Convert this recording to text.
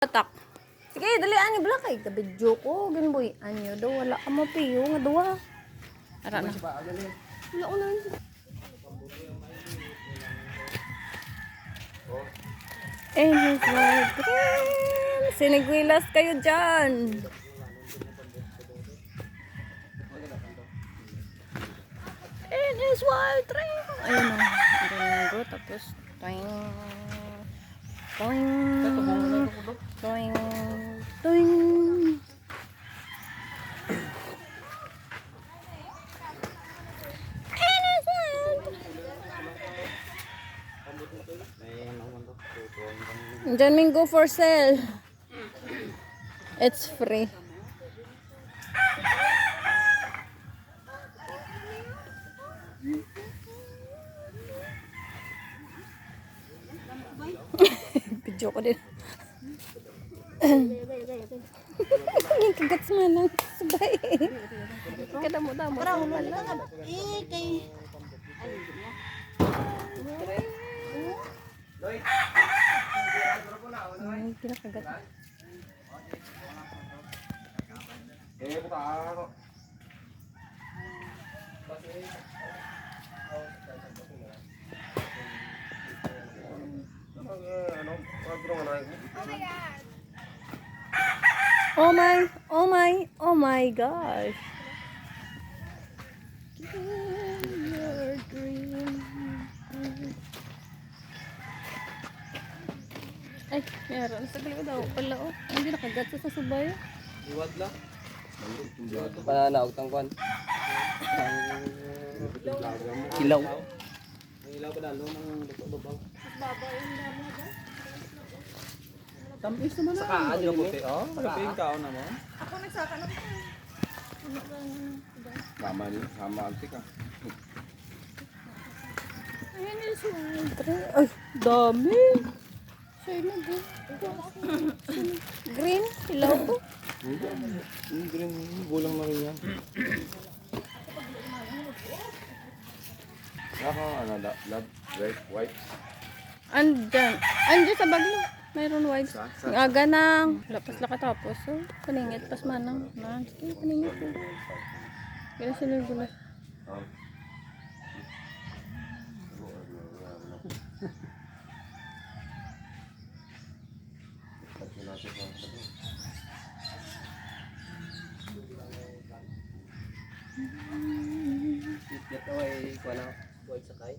Tak. Sige, dali ani bala kay kabidyo ko. Ginboy anyo do wala ka mo piyo nga duwa. Ara na. Wala ko na. His white dream. Sinigwilas kayo dyan. In his white dream. Ayun na. Ayun na. Tapos, toing. Toing. Toing. Toing. In his white Diyan may go for sale. It's free. Video ko din. Yung kagat sa manang sabay. Kadamo-damo. Kay Ay, kinakagat. Oh my gosh. Your dream. Ay, meron. Sa galaw daw pala oh. Hindi nakagat sa sabay. Iwad lang. Ito pa na naog tangkuan. Ilaw. Ang ilaw pa dalo ng babaw. Tampis naman na. Saka yung puti oh. Kaping kaon naman. ako nagsaka na ko. Mama ni, sama antik ah. Ayan yung suwaltre. Ay, dami. Sa'yo na din. Green, ilaw po. Hindi green, gulang na rin yan. Naka ano, lab, red, white. Andyan. Andyan sa baglo. Mayroon white. Sa? Ang aga nang. Lapas lang katapos. So, paningit. Pas manang. Sige, paningit. Kaya sila yung gula. Ito ay kuha na white sakay.